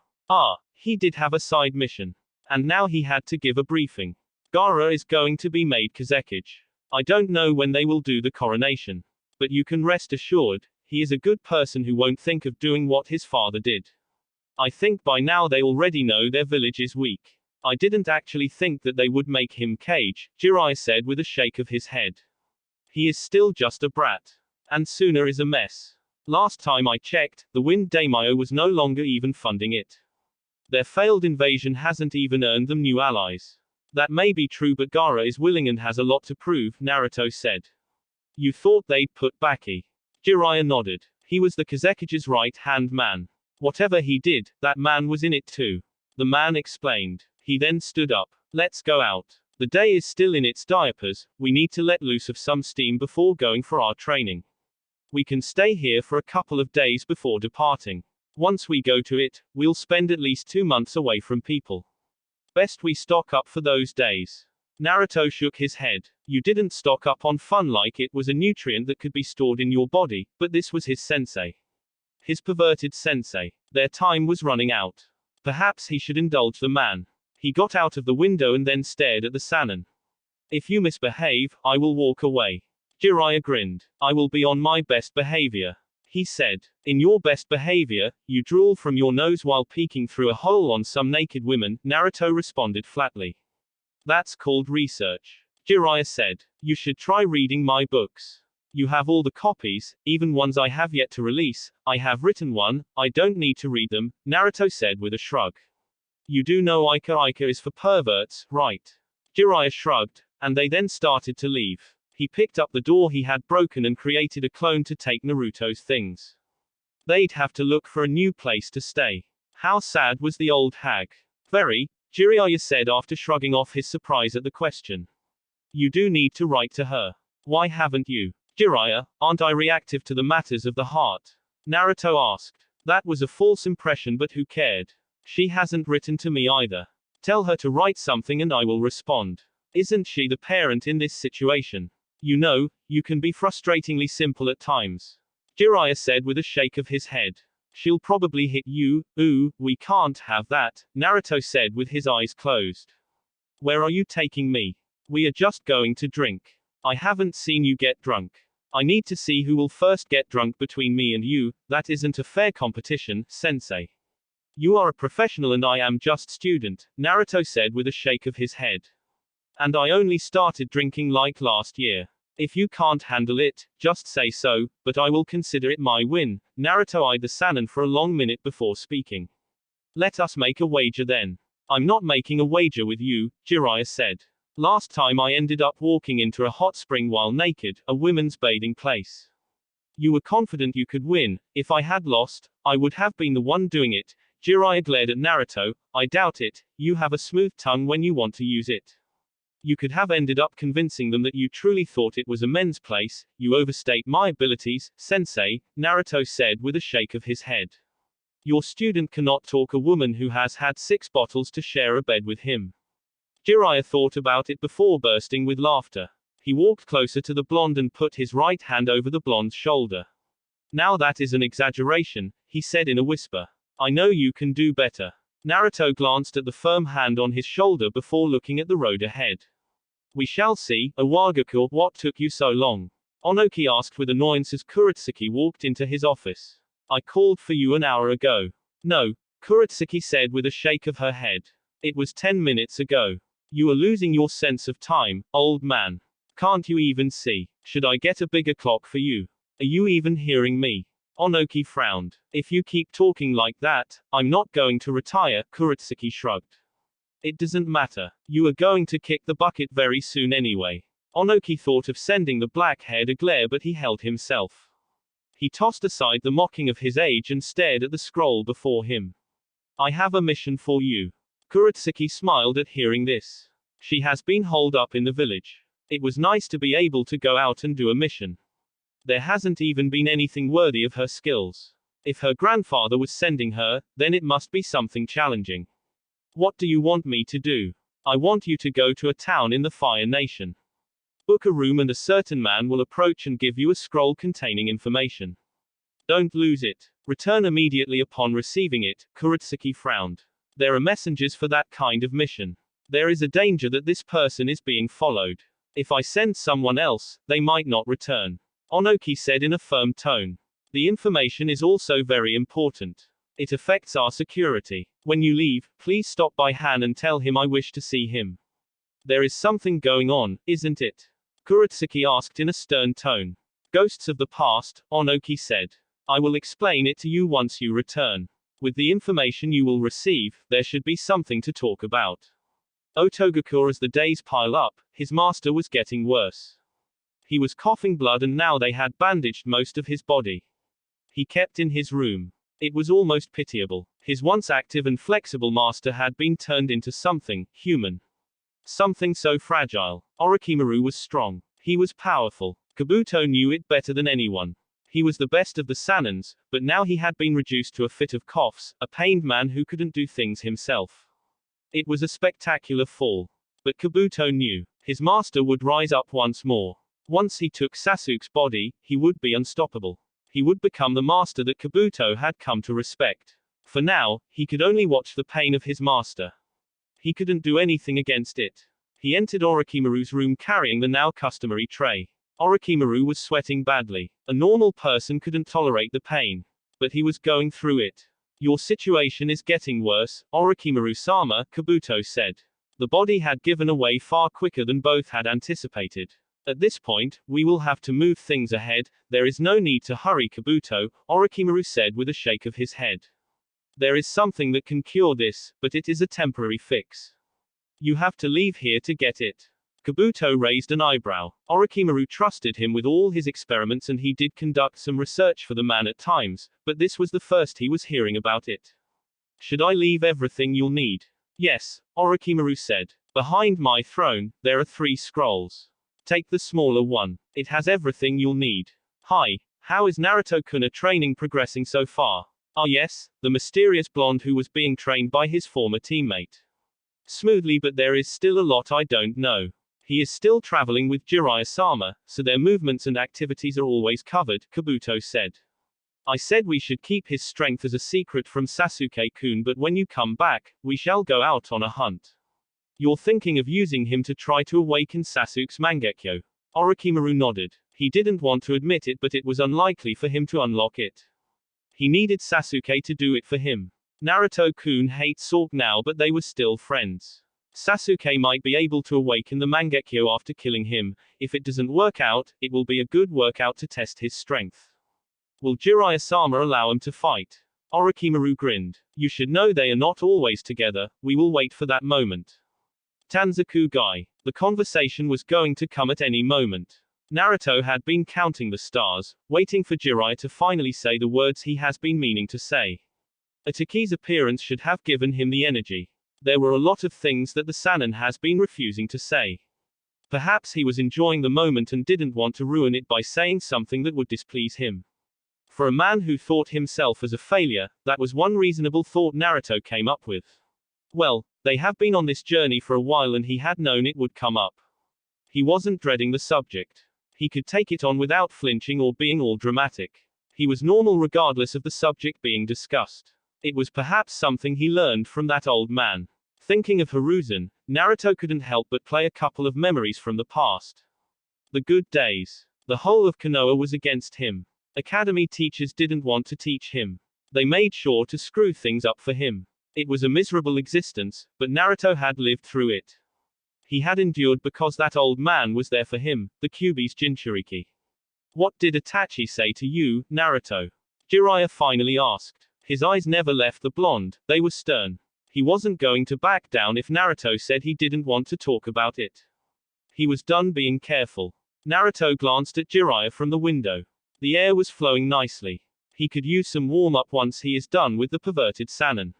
He did have a side mission. And now he had to give a briefing. Gaara is going to be made Kazekage. I don't know when they will do the coronation. But you can rest assured, he is a good person who won't think of doing what his father did. I think by now they already know their village is weak. I didn't actually think that they would make him Kage, Jiraiya said with a shake of his head. He is still just a brat. And Suna is a mess. Last time I checked, the Wind Daimyo was no longer even funding it. Their failed invasion hasn't even earned them new allies. That may be true, but Gaara is willing and has a lot to prove, Naruto said. You thought they'd put Baki? Jiraiya nodded. He was the Kazekage's right-hand man. Whatever he did, that man was in it too. The man explained. He then stood up. Let's go out. The day is still in its diapers, we need to let loose of some steam before going for our training. We can stay here for a couple of days before departing. Once we go to it, we'll spend at least 2 months away from people. Best we stock up for those days. Naruto shook his head. You didn't stock up on fun like it was a nutrient that could be stored in your body, but this was his sensei. His perverted sensei. Their time was running out. Perhaps he should indulge the man. He got out of the window and then stared at the Sannin. If you misbehave, I will walk away. Jiraiya grinned. I will be on my best behavior. He said. In your best behavior, you drool from your nose while peeking through a hole on some naked women, Naruto responded flatly. That's called research. Jiraiya said. You should try reading my books. You have all the copies, even ones I have yet to release. I have written one, I don't need to read them, Naruto said with a shrug. You do know Ika is for perverts, right? Jiraiya shrugged, and they then started to leave. He picked up the door he had broken and created a clone to take Naruto's things. They'd have to look for a new place to stay. How sad was the old hag? Very, Jiraiya said after shrugging off his surprise at the question. You do need to write to her. Why haven't you? Jiraiya, aren't I reactive to the matters of the heart? Naruto asked. That was a false impression, but who cared? She hasn't written to me either. Tell her to write something and I will respond. Isn't she the parent in this situation? You know, you can be frustratingly simple at times. Jiraiya said with a shake of his head. She'll probably hit you. Ooh, we can't have that, Naruto said with his eyes closed. Where are you taking me? We are just going to drink. I haven't seen you get drunk. I need to see who will first get drunk between me and you. That isn't a fair competition, sensei. You are a professional and I am just student, Naruto said with a shake of his head. And I only started drinking like last year. If you can't handle it, just say so, but I will consider it my win. Naruto eyed the Sannin for a long minute before speaking. Let us make a wager then. I'm not making a wager with you, Jiraiya said. Last time I ended up walking into a hot spring while naked, a women's bathing place. You were confident you could win. If I had lost, I would have been the one doing it. Jiraiya glared at Naruto. I doubt it. You have a smooth tongue when you want to use it. You could have ended up convincing them that you truly thought it was a men's place. You overstate my abilities, sensei, Naruto said with a shake of his head. Your student cannot talk a woman who has had 6 bottles to share a bed with him. Jiraiya thought about it before bursting with laughter. He walked closer to the blonde and put his right hand over the blonde's shoulder. Now that is an exaggeration, he said in a whisper. I know you can do better. Naruto glanced at the firm hand on his shoulder before looking at the road ahead. We shall see, Owagaku, what took you so long? Onoki asked with annoyance as Kuretsuki walked into his office. I called for you an hour ago. No, Kuretsuki said with a shake of her head. It was 10 minutes ago. You are losing your sense of time, old man. Can't you even see? Should I get a bigger clock for you? Are you even hearing me? Onoki frowned. If you keep talking like that, I'm not going to retire, Kuretsuki shrugged. It doesn't matter. You are going to kick the bucket very soon anyway. Onoki thought of sending the black-haired a glare, but he held himself. He tossed aside the mocking of his age and stared at the scroll before him. I have a mission for you. Kuretsuki smiled at hearing this. She has been holed up in the village. It was nice to be able to go out and do a mission. There hasn't even been anything worthy of her skills. If her grandfather was sending her, then it must be something challenging. What do you want me to do? I want you to go to a town in the Fire Nation. Book a room and a certain man will approach and give you a scroll containing information. Don't lose it. Return immediately upon receiving it, Kuretsuki frowned. There are messengers for that kind of mission. There is a danger that this person is being followed. If I send someone else, they might not return. Onoki said in a firm tone. The information is also very important. It affects our security. When you leave, please stop by Han and tell him I wish to see him. There is something going on, isn't it? Kuretsuki asked in a stern tone. Ghosts of the past, Onoki said. I will explain it to you once you return. With the information you will receive, there should be something to talk about. Otogaku, as the days pile up, his master was getting worse. He was coughing blood and now they had bandaged most of his body. He kept in his room. It was almost pitiable. His once active and flexible master had been turned into something human. Something so fragile. Orochimaru was strong. He was powerful. Kabuto knew it better than anyone. He was the best of the Sanins, but now he had been reduced to a fit of coughs, a pained man who couldn't do things himself. It was a spectacular fall. But Kabuto knew. His master would rise up once more. Once he took Sasuke's body, he would be unstoppable. He would become the master that Kabuto had come to respect. For now, he could only watch the pain of his master. He couldn't do anything against it. He entered Orochimaru's room carrying the now customary tray. Orochimaru was sweating badly. A normal person couldn't tolerate the pain. But he was going through it. Your situation is getting worse, Orochimaru-sama, Kabuto said. The body had given away far quicker than both had anticipated. At this point, we will have to move things ahead. There is no need to hurry, Kabuto, Orochimaru said with a shake of his head. There is something that can cure this, but it is a temporary fix. You have to leave here to get it. Kabuto raised an eyebrow. Orochimaru trusted him with all his experiments and he did conduct some research for the man at times, but this was the first he was hearing about it. Should I leave everything you'll need? Yes, Orochimaru said. Behind my throne, there are 3 scrolls. Take the smaller one. It has everything you'll need. Hi, how is Naruto-kun training progressing so far? Ah yes, the mysterious blonde who was being trained by his former teammate. Smoothly, but there is still a lot I don't know. He is still traveling with Jiraiya-sama, so their movements and activities are always covered, Kabuto said. I said we should keep his strength as a secret from Sasuke-kun, but when you come back, we shall go out on a hunt. You're thinking of using him to try to awaken Sasuke's Mangekyo. Orochimaru nodded. He didn't want to admit it, but it was unlikely for him to unlock it. He needed Sasuke to do it for him. Naruto-kun hates Sork now, but they were still friends. Sasuke might be able to awaken the Mangekyo after killing him. If it doesn't work out, it will be a good workout to test his strength. Will Jiraiya-sama allow him to fight? Orochimaru grinned. You should know they are not always together. We will wait for that moment. Tanzaku Gai. The conversation was going to come at any moment. Naruto had been counting the stars, waiting for Jiraiya to finally say the words he has been meaning to say. Itachi's appearance should have given him the energy. There were a lot of things that the Sannin has been refusing to say. Perhaps he was enjoying the moment and didn't want to ruin it by saying something that would displease him. For a man who thought himself as a failure, that was one reasonable thought Naruto came up with. Well, they have been on this journey for a while and he had known it would come up. He wasn't dreading the subject. He could take it on without flinching or being all dramatic. He was normal regardless of the subject being discussed. It was perhaps something he learned from that old man. Thinking of Hiruzen, Naruto couldn't help but play a couple of memories from the past. The good days. The whole of Konoha was against him. Academy teachers didn't want to teach him. They made sure to screw things up for him. It was a miserable existence, but Naruto had lived through it. He had endured because that old man was there for him, the Kyuubi's Jinchuriki. What did Itachi say to you, Naruto? Jiraiya finally asked. His eyes never left the blonde, they were stern. He wasn't going to back down if Naruto said he didn't want to talk about it. He was done being careful. Naruto glanced at Jiraiya from the window. The air was flowing nicely. He could use some warm-up once he is done with the perverted Sannin.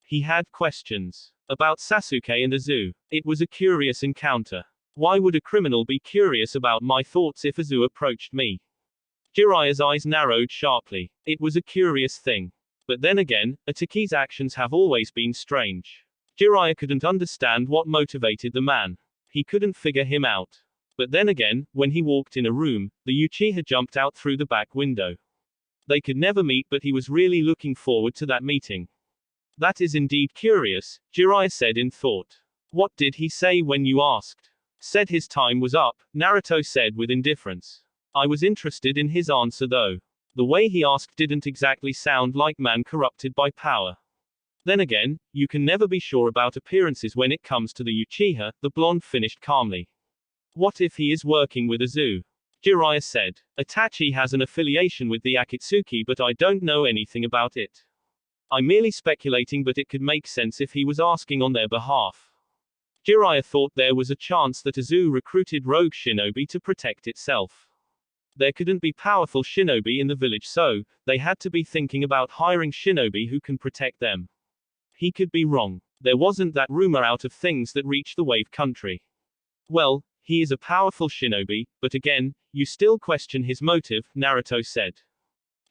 He had questions. About Sasuke and Azu. It was a curious encounter. Why would a criminal be curious about my thoughts if Azu approached me? Jiraiya's eyes narrowed sharply. It was a curious thing. But then again, Itachi's actions have always been strange. Jiraiya couldn't understand what motivated the man. He couldn't figure him out. But then again, when he walked in a room, the Uchiha jumped out through the back window. They could never meet, but he was really looking forward to that meeting. That is indeed curious, Jiraiya said in thought. What did he say when you asked? Said his time was up, Naruto said with indifference. I was interested in his answer though. The way he asked didn't exactly sound like man corrupted by power. Then again, you can never be sure about appearances when it comes to the Uchiha, the blonde finished calmly. What if he is working with Azu? Jiraiya said. Itachi has an affiliation with the Akatsuki, but I don't know anything about it. I'm merely speculating, but it could make sense if he was asking on their behalf. Jiraiya thought there was a chance that Azu recruited rogue shinobi to protect itself. There couldn't be powerful shinobi in the village, so they had to be thinking about hiring shinobi who can protect them. He could be wrong. There wasn't that rumor out of things that reached the Wave Country. Well, he is a powerful shinobi, but again, you still question his motive, Naruto said.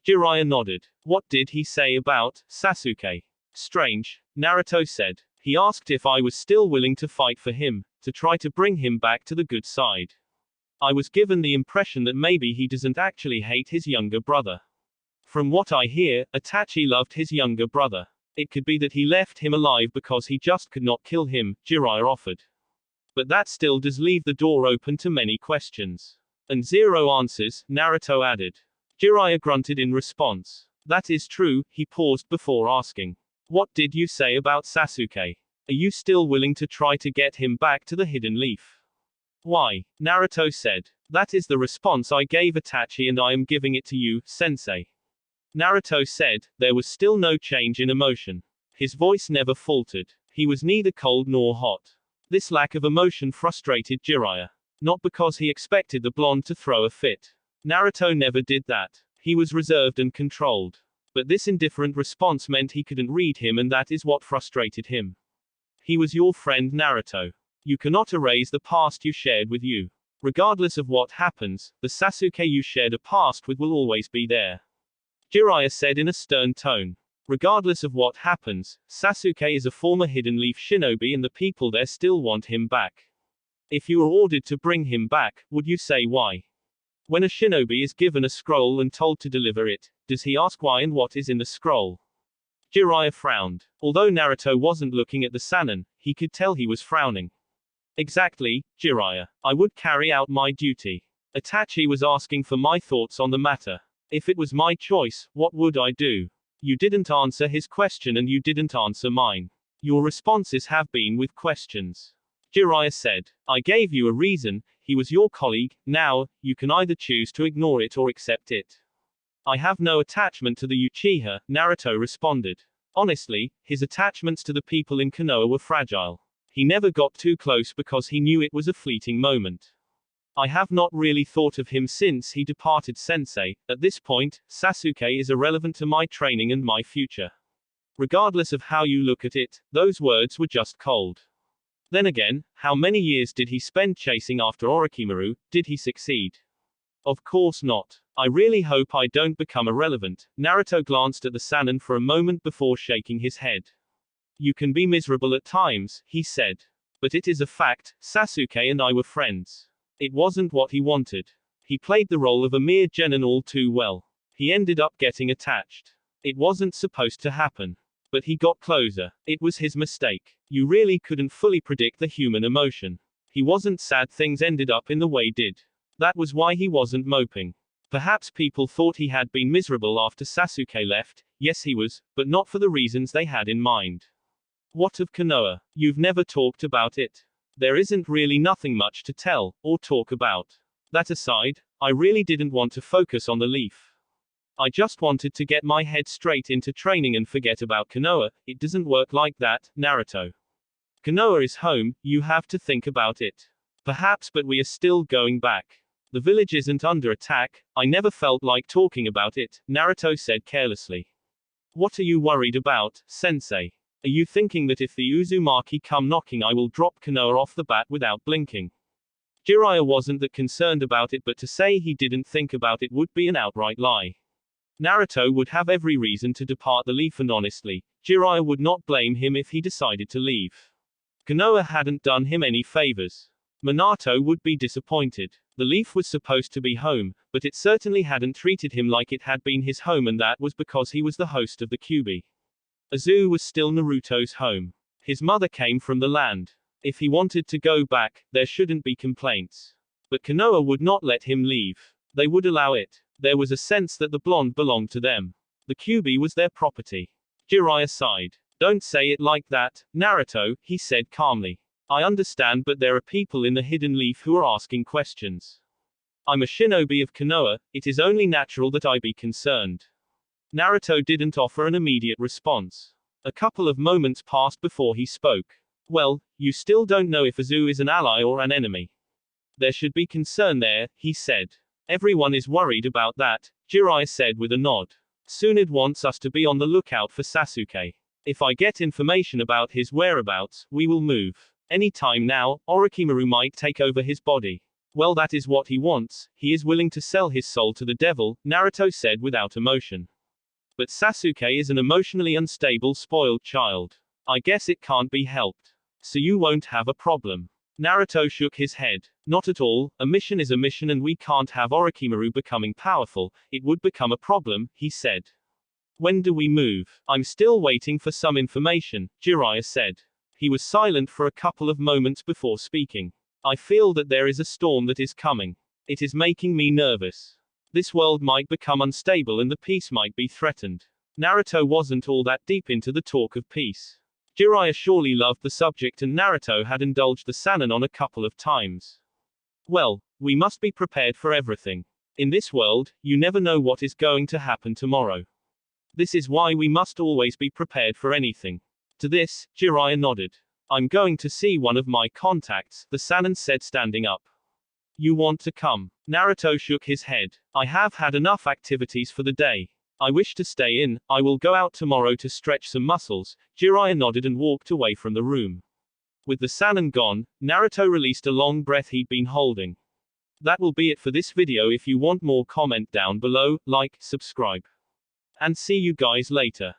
Jiraiya nodded. What did he say about Sasuke? Strange, Naruto said. He asked if I was still willing to fight for him, to try to bring him back to the good side. I was given the impression that maybe he doesn't actually hate his younger brother. From what I hear, Itachi loved his younger brother. It could be that he left him alive because he just could not kill him, Jiraiya offered. But that still does leave the door open to many questions. And zero answers, Naruto added. Jiraiya grunted in response. That is true, he paused before asking. What did you say about Sasuke? Are you still willing to try to get him back to the Hidden Leaf? Why? Naruto said. That is the response I gave Itachi and I am giving it to you, sensei. Naruto said. There was still no change in emotion. His voice never faltered. He was neither cold nor hot. This lack of emotion frustrated Jiraiya. Not because he expected the blonde to throw a fit. Naruto never did that. He was reserved and controlled. But this indifferent response meant he couldn't read him, and that is what frustrated him. He was your friend Naruto. You cannot erase the past you shared with you. Regardless of what happens, the Sasuke you shared a past with will always be there. Jiraiya said in a stern tone. Regardless of what happens, Sasuke is a former Hidden Leaf shinobi and the people there still want him back. If you are ordered to bring him back, would you say why? When a shinobi is given a scroll and told to deliver it, does he ask why and what is in the scroll? Jiraiya frowned. Although Naruto wasn't looking at the Sannin, he could tell he was frowning. Exactly, Jiraiya. I would carry out my duty. Itachi was asking for my thoughts on the matter. If it was my choice, what would I do? You didn't answer his question and you didn't answer mine. Your responses have been with questions. Jiraiya said. I gave you a reason, he was your colleague, now, you can either choose to ignore it or accept it. I have no attachment to the Uchiha, Naruto responded. Honestly, his attachments to the people in Konoha were fragile. He never got too close because he knew it was a fleeting moment. I have not really thought of him since he departed sensei. At this point, Sasuke is irrelevant to my training and my future. Regardless of how you look at it, those words were just cold. Then again, how many years did he spend chasing after Orochimaru? Did he succeed? Of course not. I really hope I don't become irrelevant. Naruto glanced at the Sannin for a moment before shaking his head. You can be miserable at times, he said. But it is a fact, Sasuke and I were friends. It wasn't what he wanted. He played the role of a mere genin all too well. He ended up getting attached. It wasn't supposed to happen. But he got closer. It was his mistake. You really couldn't fully predict the human emotion. He wasn't sad things ended up in the way did. That was why he wasn't moping. Perhaps people thought he had been miserable after Sasuke left. Yes, he was, but not for the reasons they had in mind. What of Konoha? You've never talked about it. There isn't really nothing much to tell, or talk about. That aside, I really didn't want to focus on the leaf. I just wanted to get my head straight into training and forget about Konoha. It doesn't work like that, Naruto. Konoha is home, you have to think about it. Perhaps, but we are still going back. The village isn't under attack. I never felt like talking about it, Naruto said carelessly. What are you worried about, sensei? Are you thinking that if the Uzumaki come knocking I will drop Konoha off the bat without blinking? Jiraiya wasn't that concerned about it, but to say he didn't think about it would be an outright lie. Naruto would have every reason to depart the leaf, and honestly, Jiraiya would not blame him if he decided to leave. Konoha hadn't done him any favors. Minato would be disappointed. The leaf was supposed to be home, but it certainly hadn't treated him like it had been his home, and that was because he was the host of the Kyuubi. Izu was still Naruto's home. His mother came from the land. If he wanted to go back, there shouldn't be complaints. But Konoha would not let him leave. They would allow it. There was a sense that the blonde belonged to them. The Kyuubi was their property. Jiraiya sighed. Don't say it like that, Naruto, he said calmly. I understand, but there are people in the hidden leaf who are asking questions. I'm a shinobi of Konoha, it is only natural that I be concerned. Naruto didn't offer an immediate response. A couple of moments passed before he spoke. Well, you still don't know if Izu is an ally or an enemy. There should be concern there, he said. Everyone is worried about that, Jiraiya said with a nod. Suna wants us to be on the lookout for Sasuke. If I get information about his whereabouts, we will move. Any time now, Orochimaru might take over his body. Well, that is what he wants. He is willing to sell his soul to the devil, Naruto said without emotion. But Sasuke is an emotionally unstable, spoiled child. I guess it can't be helped. So you won't have a problem. Naruto shook his head. Not at all, a mission is a mission and we can't have Orochimaru becoming powerful, it would become a problem, he said. When do we move? I'm still waiting for some information, Jiraiya said. He was silent for a couple of moments before speaking. I feel that there is a storm that is coming. It is making me nervous. This world might become unstable and the peace might be threatened. Naruto wasn't all that deep into the talk of peace. Jiraiya surely loved the subject and Naruto had indulged the Sannin on a couple of times. Well, we must be prepared for everything. In this world, you never know what is going to happen tomorrow. This is why we must always be prepared for anything. To this, Jiraiya nodded. I'm going to see one of my contacts, the Sannin said standing up. You want to come? Naruto shook his head. I have had enough activities for the day. I wish to stay in, I will go out tomorrow to stretch some muscles. Jiraiya nodded and walked away from the room. With the Sannin gone, Naruto released a long breath he'd been holding. That will be it for this video. If you want more, comment down below, like, subscribe. And see you guys later.